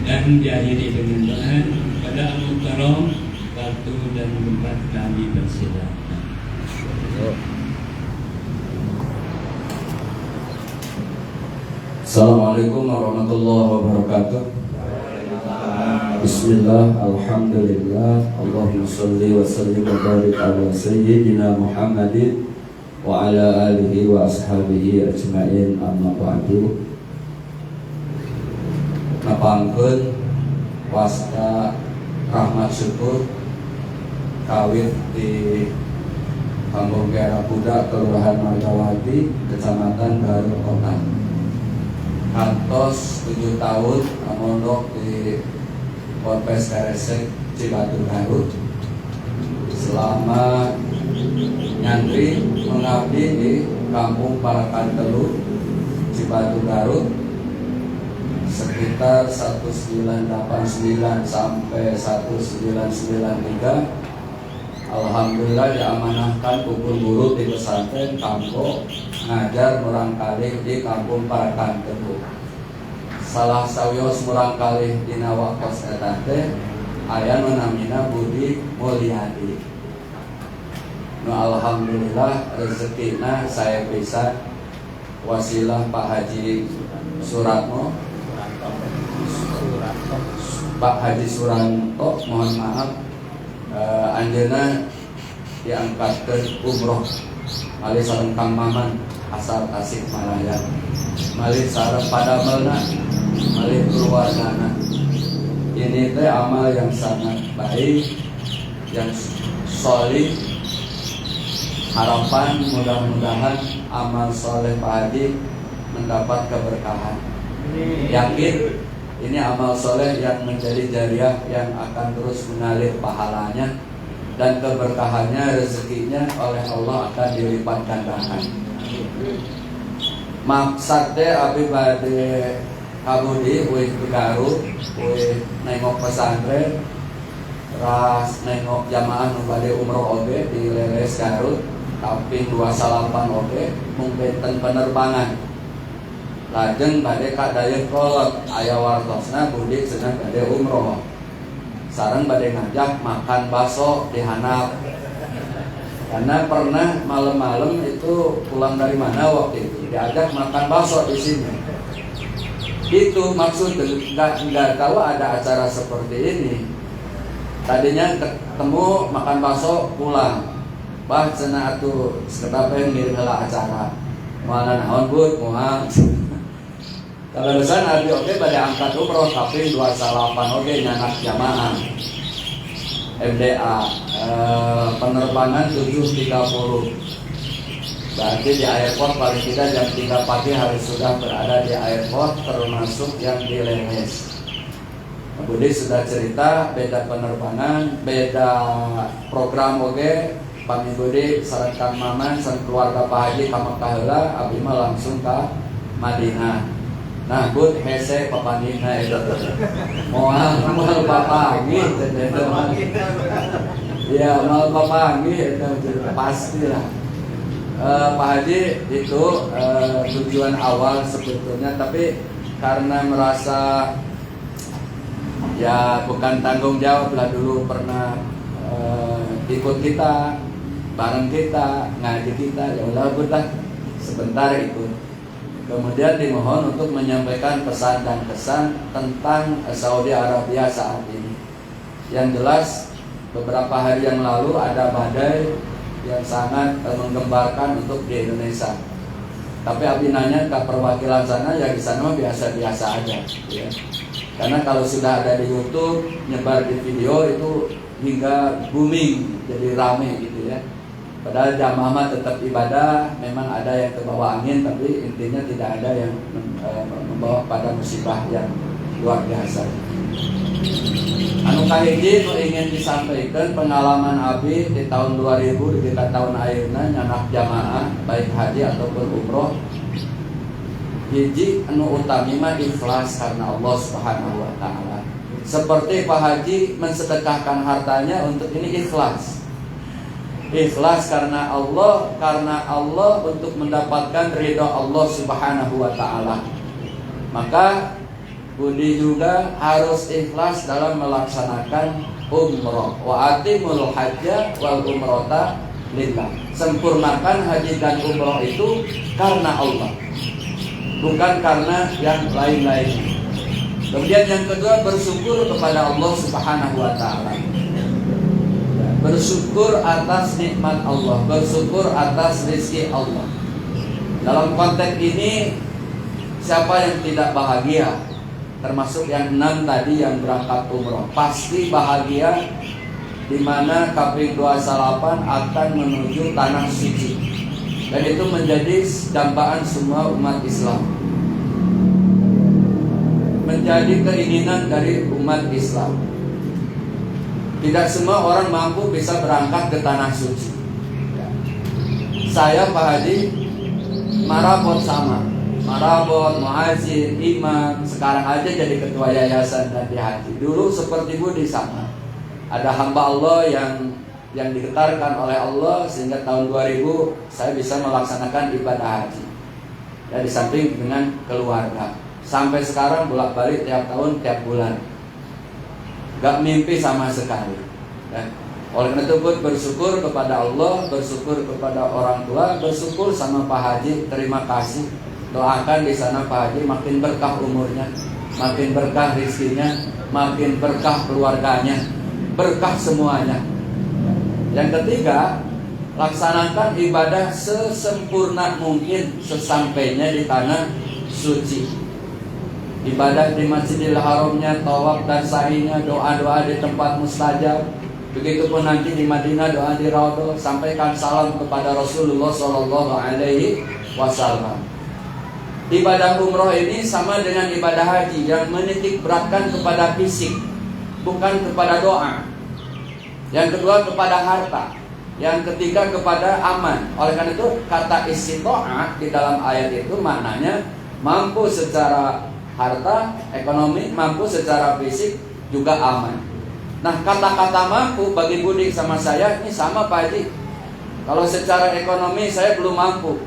dan diakhiri dengan doa pada Al-Mukarram waktu dan tempat kami bersilakan. Assalamualaikum warahmatullahi wabarakatuh. Bismillah, alhamdulillah, Allahumma salli wa sallim wa barik ala sayyidina Muhammadin wa ala alihi wa ashabihi ajma'in, amma ba'du. Napangkeun wasta rahmat syukur kawit di Kampung Daerah Budak, Kelurahan Margawati, Kecamatan Garut Kota. Kantos 7 tahun mondok di Ponpes Karesek Cibatu Garut. Selama nyantri mengabdi di Kampung Parakan Telur Cibatu Garut sekitar 1989 sampai 1993. Alhamdulillah diamanahkan pupur guru di pesantren Kampo ngajar murang kali di Kampung Parakan Telur. Salah sawios murang kali dina wakos eta teh aya nu namina Budi Mulyadi. Nu alhamdulillah rezekina saya bisa wasilah Pak Haji Suratmo, Pak Haji Suranto, mohon maaf, anjeunna diangkatkeun umroh malih sareng Kang Maman asal Tasikmalaya, malih sareng padamelna, malih keluargana. Ini teh amal yang sangat baik, yang solid. Harapan mudah-mudahan amal soleh Pak Haji mendapat keberkahan. Yakin ini amal soleh yang menjadi jariah yang akan terus mengalir pahalanya dan keberkahannya, rezekinya oleh Allah akan dilipat gandakan. Maksudnya abi bade kabudi wih di Garut, wih nengok pesantren, ras nengok jamaah nu bade umroh oge di Leles Garut, tapi 28 oge mungkin penerbangan. Lajeng bade ka dayeuh kolot aya wartosna budi cenah bade umroh. Sareng bade ngajak makan bakso di handap. Karena pernah malam-malam itu pulang dari mana waktu itu diajak makan bakso di sini. Itu maksud enggak tahu ada acara seperti ini. Tadinya ketemu makan bakso pulang. Bah cenah atuh sekedapeng ngirim heula acara. Moal naon bud moal. Kalau besan abi oke pada angkat umroh tapi 28 oke nyanak jamaah MDA penerbangan 7.30. Berarti di airport paling tidak jam 3 pagi harus sudah berada di airport, termasuk yang di Lemes. Budi sudah cerita beda penerbangan, beda program oke. Pami Budi sareng Kang Maman sareng keluarga Pak Haji ka Makkah heula, abi mah langsung ke Madinah. Nah, bud hese papandina itu moal papangih itu ya mal papangih itu pastilah. Pak Haji itu tujuan awal sebetulnya, tapi karena merasa ya bukan tanggung jawab lah, dulu pernah ikut kita, bareng kita, ngaji kita, ya udah bud lah sebentar ikut. Kemudian dimohon untuk menyampaikan pesan dan kesan tentang Saudi Arabia saat ini. Yang jelas beberapa hari yang lalu ada badai yang sangat menggembarkan untuk di Indonesia. Tapi abi nanya ke perwakilan sana, ya di sana biasa-biasa aja ya. Karena kalau sudah ada di YouTube, nyebar di video itu hingga booming, jadi rame gitu ya. Padahal jamaah tetap ibadah, memang ada yang terbawa angin, tapi intinya tidak ada yang membawa pada musibah yang luar biasa. Anu kahiji nu ingin disampaikan pengalaman abi di tahun 2000 di dekat tahun ayeuna nyanak jamaah baik haji ataupun umroh. Hiji anu utami mah ikhlas karena Allah Subhanahu wa taala. Seperti Pak Haji mensedekahkan hartanya untuk ini ikhlas. Ikhlas karena Allah untuk mendapatkan ridha Allah Subhanahu wa taala. Maka Budi juga harus ikhlas dalam melaksanakan umroh. Wa atimul hajja wal umrota lillah. Sempurnakan haji dan umroh itu karena Allah, bukan karena yang lain-lain. Kemudian yang kedua, bersyukur kepada Allah Subhanahu wa taala. Bersyukur atas nikmat Allah, bersyukur atas rezeki Allah. Dalam konteks ini, siapa yang tidak bahagia? Termasuk yang 6 tadi yang berangkat umroh, pasti bahagia, di mana kafir 28 akan menuju tanah suci, dan itu menjadi dambaan semua umat Islam, menjadi keinginan dari umat Islam. Tidak semua orang mampu bisa berangkat ke tanah suci. Saya Pak Haji marabot sama, marabot, muhajir, imam, sekarang aja jadi ketua yayasan dan haji. Dulu seperti Budi sama. Ada hamba Allah yang digetarkan oleh Allah sehingga tahun 2000 saya bisa melaksanakan ibadah haji. Ya, di samping dengan keluarga. Sampai sekarang bolak-balik tiap tahun, tiap bulan. Gak mimpi sama sekali. Ya. Oleh karena itu bersyukur kepada Allah, bersyukur kepada orang tua, bersyukur sama Pak Haji, terima kasih. Doakan di sana Pak Haji makin berkah umurnya, makin berkah rezekinya, makin berkah keluarganya, berkah semuanya. Yang ketiga, laksanakan ibadah sesempurna mungkin sesampainya di tanah suci. Ibadah di Masjidil Haramnya, tawaf dan sa'inya, doa-doa di tempat mustajab. Begitupun nanti di Madinah, doa di Raudhah, sampaikan salam kepada Rasulullah Shallallahu Alaihi Wasallam. Ibadah umroh ini sama dengan ibadah haji yang menitik beratkan kepada fisik, bukan kepada doa. Yang kedua kepada harta. Yang ketiga kepada aman. Oleh karena itu kata istito'ah di dalam ayat itu maknanya mampu secara harta, ekonomi, mampu secara fisik, juga aman. Nah, kata-kata mampu bagi Budi sama saya ini sama Pak Haji. Kalau secara ekonomi saya belum mampu,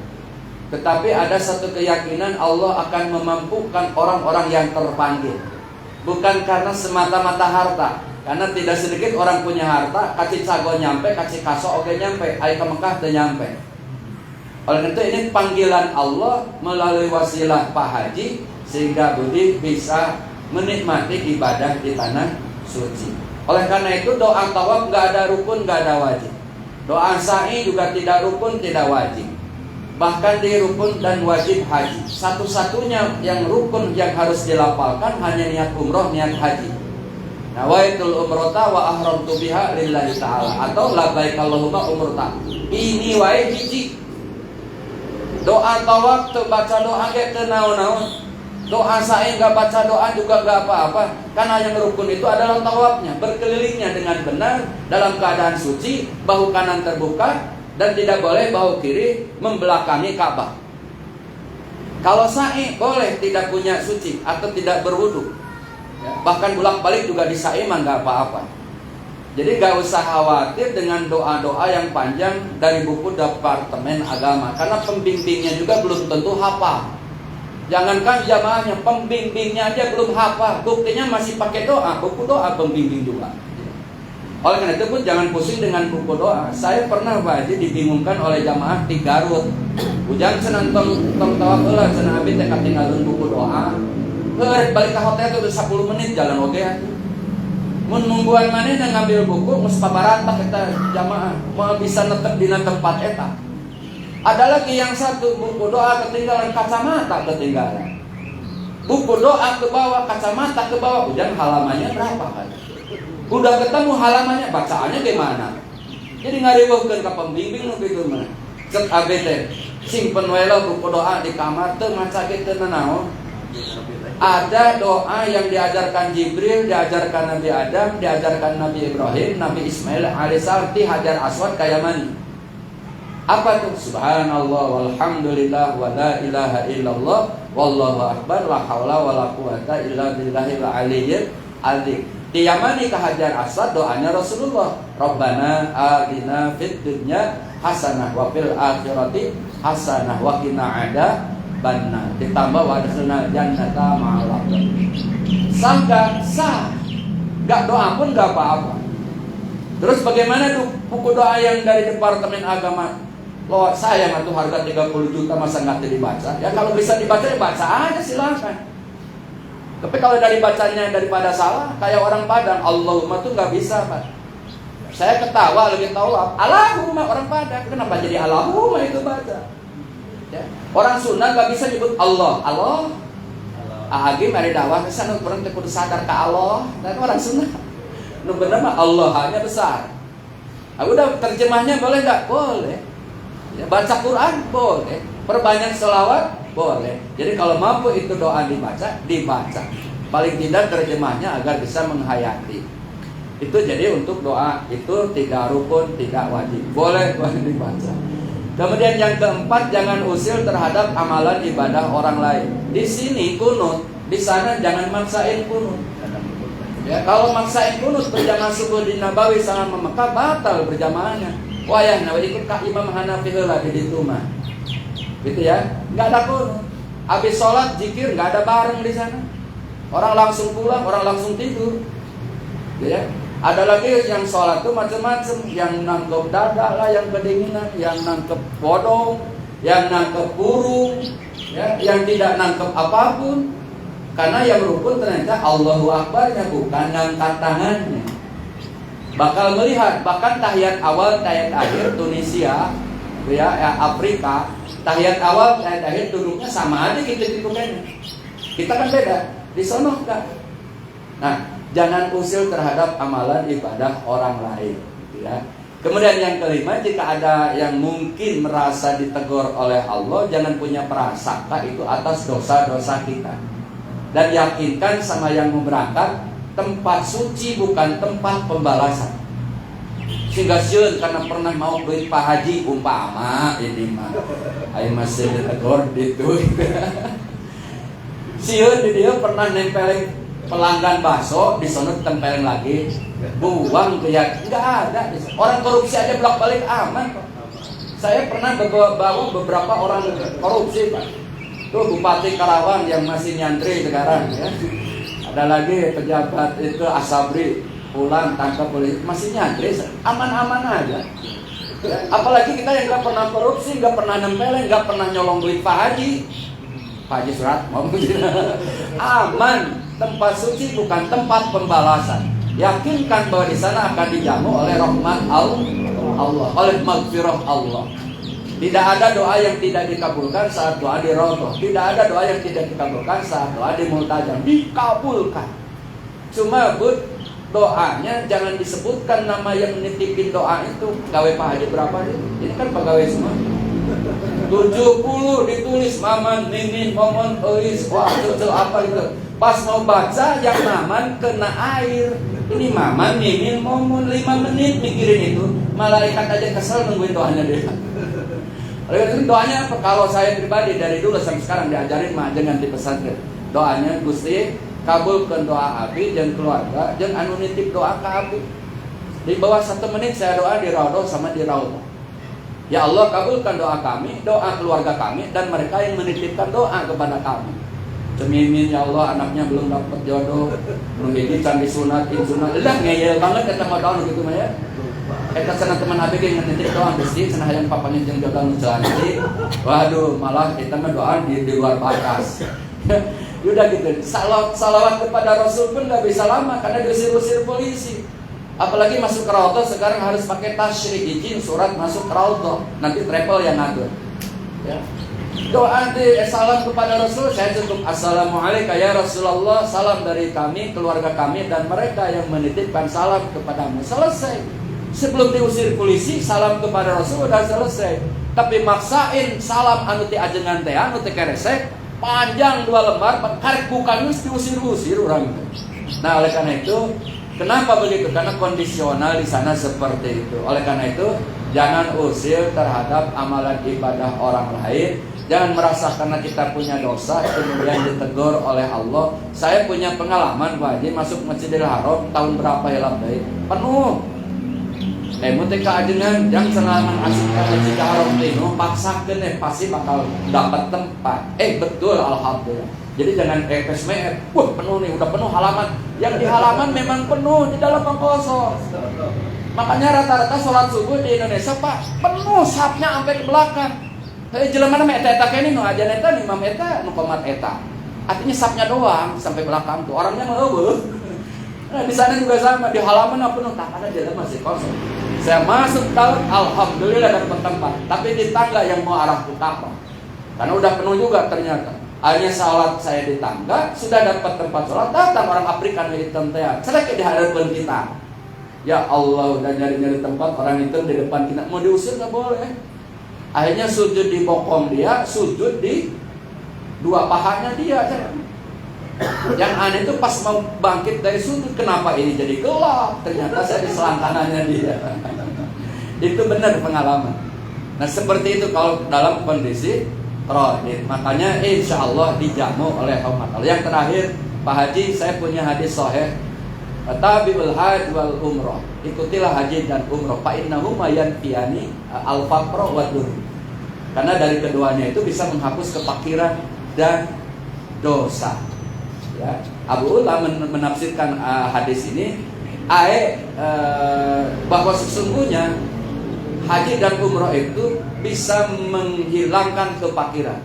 tetapi ada satu keyakinan Allah akan memampukan orang-orang yang terpanggil. Bukan karena semata-mata harta, karena tidak sedikit orang punya harta, kasih cago nyampe, kasih kaso oke nyampe, ayo ke Mekah dan nyampe. Oleh itu ini panggilan Allah melalui wasilah Pak Haji, sehingga Budi bisa menikmati ibadah di tanah suci. Oleh karena itu doa tawaf nggak ada rukun, nggak ada wajib. Doa sa'i juga tidak rukun, tidak wajib. Bahkan di rukun dan wajib haji, satu-satunya yang rukun yang harus dilapalkan hanya niat umroh, niat haji. Nawaitul umrota wa ahramtu biha lillahi ta'ala, atau labbaik Allahumma umrota. Ini wae hiji. Doa tawaf teu baca doa ge teu naon-naon. Doa sa'i nggak baca doa juga nggak apa-apa, karena yang rukun itu adalah tawafnya, berkelilingnya dengan benar dalam keadaan suci, bahu kanan terbuka dan tidak boleh bahu kiri membelakangi Ka'bah. Kalau sa'i boleh tidak punya suci atau tidak berwudu, ya, bahkan bolak-balik juga di sa'i mah nggak apa-apa. Jadi nggak usah khawatir dengan doa-doa yang panjang dari buku Departemen Agama, karena pembimbingnya juga belum tentu hafal. Jangankan jamaahnya, pembimbingnya aja belum hafal, buktinya masih pakai doa, buku doa pembimbing juga. Oleh karena itu pun jangan pusing dengan buku doa. Saya pernah Pak Haji dibingungkan oleh jamaah di Garut. Ujang senang tong tawaf heula cenah abi teh katinggalkeun buku doa. Heureuk balik ka hotel tuh 10 menit jalan oge atuh. Mun mungguan manehna ngambil buku geus pabarantak eta jamaah, moal bisa netep dina tempat eta. Ada lagi yang satu, buku doa ketinggalan, kacamata ketinggalan. Buku doa ke bawah, kacamata ke bawah. Ujang halamannya berapa kan? Udah ketemu halamannya, bacaannya gimana? Jadi ngariweuhkeun ka pembimbing nu kitu mah. Cek abi teh, simpen wae buku doa di kamar teu maca kitu naon. Ada doa yang diajarkan Jibril, diajarkan Nabi Adam, diajarkan Nabi Ibrahim, Nabi Ismail alaihissalam di Hajar Aswad kayak mana? Apa tuh? Subhanallah walhamdulillah wa la ilaha illallah wallahu akbar la haula wala quwata illa billahil aliyyil azim. Tiyamani ke Hajar Aswad doanya Rasulullah, Rabbana atina fid dunya hasanah wa fil akhirati hasanah wa qina adzabannar. Ditambah wa adkhilna jannata ma'al abrar. Sah nggak? Sah. Nggak doa pun nggak apa-apa. Terus bagaimana tuh buku doa yang dari Departemen Agama? Loh, sayang atuh harga 30 juta masa nggak dibaca? Ya kalau bisa dibaca ya baca aja silakan. Tapi kalau dari bacanya daripada salah, kayak orang Padang, Allahumma tuh nggak bisa, Pak. Saya ketawa lagi tawaf, Allahumma orang Padang, kenapa jadi Allahumma itu baca? Ya. Orang Sunda nggak bisa nyebut Allah, Allah. Ahagi mari dakwah kesana orang teh kudu sadar ke Allah. Dan orang Sunda, nu bener mah Allah hanya besar. Udah terjemahnya boleh nggak? Boleh. Ya, baca Quran boleh, perbanyak selawat boleh. Jadi kalau mampu itu doa dibaca. Paling tidak terjemahnya agar bisa menghayati. Itu jadi untuk doa itu tidak rukun, tidak wajib. Boleh dibaca. Kemudian yang keempat, jangan usil terhadap amalan ibadah orang lain. Di sini kunut, di sana jangan maksain kunut. Ya, kalau maksain kunut berjamaah subuh di Nabawi sangat Mekah batal berjamaahnya. Wah ya, ikut Kak Imam Hanafi lah di situ mah. Gitu ya, nggak ada kunut. Habis sholat zikir nggak ada bareng di sana. Orang langsung pulang, orang langsung tidur. Ya, ada lagi yang sholat tuh macam-macam, yang nangkep dada lah, yang kedinginan, yang nangkep bodong, yang nangkep burung, ya, yang tidak nangkep apapun. Karena yang rukun ternyata Allahu Akbar-nya, bukan ngangkat tangannya. Bakal melihat, bahkan tahiyat awal, tahiyat akhir Tunisia, ya, Afrika, tahiyat awal, tahiyat akhir duduknya sama aja gitu kayaknya. Kita kan beda, di sono enggak. Nah, jangan usil terhadap amalan ibadah orang lain, ya. Kemudian yang kelima, jika ada yang mungkin merasa ditegur oleh Allah, jangan punya prasangka itu atas dosa-dosa kita. Dan yakinkan sama yang mau berangkat, tempat suci bukan tempat pembalasan. Sehingga sieun karena pernah mau beli Pak Haji umpama ini mah ayo masih ditegur gitu. Sieun di dia pernah nempelin pelanggan bakso, di sana tempelin lagi, buang ke ya, enggak ada. Orang korupsi aja bolak-balik aman kok. Saya pernah bawa beberapa orang korupsi, Pak. Tuh Bupati Karawang yang masih nyantri sekarang ya. Ada lagi pejabat itu Asabri pulang tangkap polisi masih nyantri, aman-aman aja. Ya, apalagi kita yang nggak pernah korupsi, nggak pernah nempelin, nggak pernah nyolong duit Pak Haji Surat, mau aman. Tempat suci bukan tempat pembalasan. Yakinkan bahwa di sana akan dijamu oleh rahmat Allah, oleh maghfirah Allah. Tidak ada doa yang tidak dikabulkan saat doa di Raudhah. Tidak ada doa yang tidak dikabulkan saat doa di Multajam. Dikabulkan. Cuma doanya jangan disebutkan nama yang nitipin doa itu. Pegawai Pak Haji berapa ini? Ini kan pegawai semua. 70 ditulis Maman, Mimin, Momon, Ois. Wah, itu apa itu? Pas mau baca yang Maman kena air. Ini Maman, Mimin, Momon 5 menit mikirin itu. Malaikat aja kesel nungguin doanya dia. Oleh doanya apa? Kalau saya pribadi dari dulu sampai sekarang diajarin mah jangan di pesantren. Doanya Gusti kabulkan doa abi dan keluarga, jangan anu nitip doa ke abi. Di bawah 1 menit saya doa di Raudhah sama di Raudhah. Ya Allah kabulkan doa kami, doa keluarga kami dan mereka yang menitipkan doa kepada kami. Cemimin ya Allah anaknya belum dapat jodoh, belum ini candi sunat, udah ngeyel banget kata mau doa gitu mah ya. Eta sana teman abi ge ngetitip doa Gusti cenah hayang papanya jeung jodoh nu cantik. Waduh, malah kita mah doa di luar batas. Udah gitu. Salawat kepada Rasul pun enggak bisa lama karena diusir-usir polisi. Apalagi masuk ke Raudhah sekarang harus pakai tasyrik izin surat masuk ke Raudhah. Nanti travel yang ngatur. Ya. Doa di salam kepada Rasul saya cukup assalamualaikum ya Rasulullah, salam dari kami, keluarga kami dan mereka yang menitipkan salam kepadamu. Selesai. Sebelum diusir polisi, salam kepada Rasul sudah selesai. Tapi maksain salam anu ti ajengan teh anu teh keresek panjang 2 lembar, karek bukan diusir-usir orang. Nah, oleh karena itu, kenapa begitu? Karena kondisional di sana seperti itu. Oleh karena itu, jangan usil terhadap amalan ibadah orang lain. Jangan merasa karena kita punya dosa kemudian ditegur oleh Allah. Saya punya pengalaman Pak Haji masuk Masjidil Haram tahun berapa ya labdai? Penuh. Mutek keajengan yang senangan asupkan Masjidil Haram penuh paksakeun pasti bakal dapat tempat. Betul alhamdulillah. Jadi jangan kesmet, wah penuh nih, udah penuh halaman. Yang di halaman memang penuh, di dalam kosong. Makanya rata-rata sholat subuh di Indonesia Pak penuh sapnya sampai ke belakang. Jelema mah eta kene nu ajan eta nu imam eta nu qomat eta. Artinya sapnya doang sampai belakang tuh. Orangnya mah eueuh. Nah, di sana juga sama, di halaman penuh, tak ada jalan masih kosong. Saya masuk tahun, alhamdulillah dapat tempat. Tapi di tangga yang mau arah ke Ka'bah, karena udah penuh juga ternyata. Akhirnya sholat saya di tangga, sudah dapat tempat sholat, datang orang Afrika di hitam teh. Sedekah di hadapan kita. Ya Allah, udah nyari-nyari tempat, orang hitam di depan kita, mau diusir nggak boleh. Akhirnya sujud di bokong dia, sujud di dua pahanya dia. Yang aneh itu pas mau bangkit dari sujud, kenapa ini jadi gelap? Ternyata saya di selangkangannya dia. Itu benar pengalaman. Nah seperti itu kalau dalam kondisi krodit. Makanya insya Allah dijamu oleh Allah. Yang terakhir Pak Haji, saya punya hadis sahih. Tabiul hajj wal umroh. Ikutilah haji dan umroh. Fa innahuma yanfiyani al-faqra wad dur. Karena dari keduanya itu bisa menghapus kefakiran dan dosa. Ya, Abu Ula menafsirkan hadis ini bahwa sesungguhnya haji dan umroh itu bisa menghilangkan kefakiran,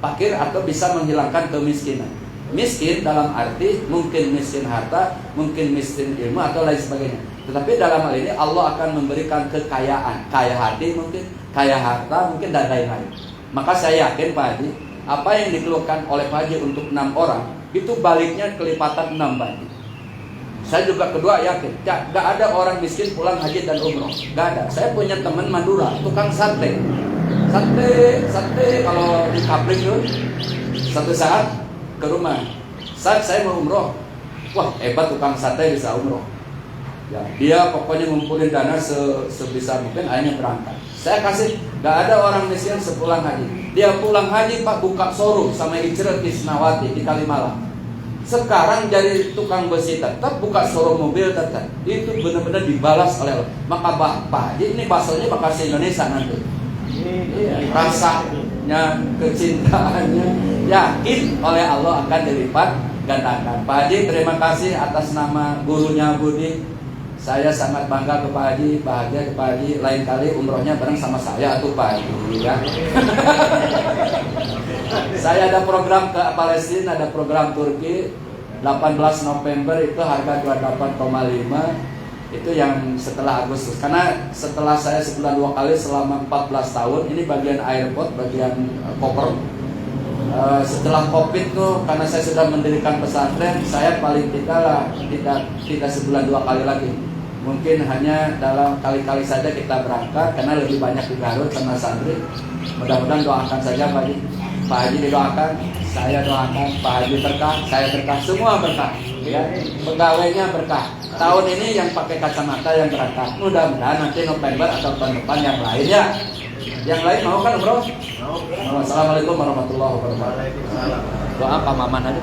fakir atau bisa menghilangkan kemiskinan. Miskin dalam arti mungkin miskin harta, mungkin miskin ilmu atau lain sebagainya. Tetapi dalam hal ini Allah akan memberikan kekayaan, kaya hati mungkin, kaya harta mungkin dan lain-lain. Maka saya yakin Pak Haji, apa yang dikeluhkan oleh Pak Haji untuk 6 orang itu baliknya kelipatan 6 bagi. Saya juga kedua yakin, gak ada orang miskin pulang haji dan umroh, gak ada. Saya punya teman Madura, tukang sate kalau di Kapling tuh, satu saat ke rumah, saat saya mau umroh, wah hebat tukang sate bisa umroh. Ya, dia pokoknya ngumpulin dana sebisa mungkin, akhirnya berangkat. Saya kasih, gak ada orang miskin sepulang haji. Dia pulang haji Pak buka showroom sama Icret Isnawati di Kalimalang. Sekarang jadi tukang besi tetap, buka showroom mobil tetap. Itu benar-benar dibalas oleh Allah. Maka Pak Haji ini bahasanya bahasa Indonesia nanti. Iya, rasanya, kecintaannya yakin oleh Allah akan dilipat gandakan. Pak Haji terima kasih atas nama gurunya Budi. Saya sangat bangga ke Pak Haji, bahagia ke Pak Haji. Lain kali umrohnya bareng sama saya tuh Pak Haji ya. Saya ada program ke Palestina, ada program Turki 18 November itu harga 28,5. Itu yang setelah Agustus. Karena setelah saya sebulan 2 kali selama 14 tahun, ini bagian airport, bagian koper. Setelah Covid tuh, karena saya sudah mendirikan pesantren, saya paling tidak sebulan 2 kali lagi. Mungkin hanya dalam kali-kali saja kita berangkat, karena lebih banyak di Garut sama santri. Mudah-mudahan doakan saja Pak Haji. Pak Haji didoakan, saya doakan, Pak Haji berkah, saya berkah, semua berkah. Ya, pegawainya berkah. Tahun ini yang pakai kacamata yang berangkat, mudah-mudahan nanti November atau tahun depan yang lain ya. Yang lain mau kan bro? Mau. Assalamualaikum warahmatullahi wabarakatuh. Doa Pak Maman aja.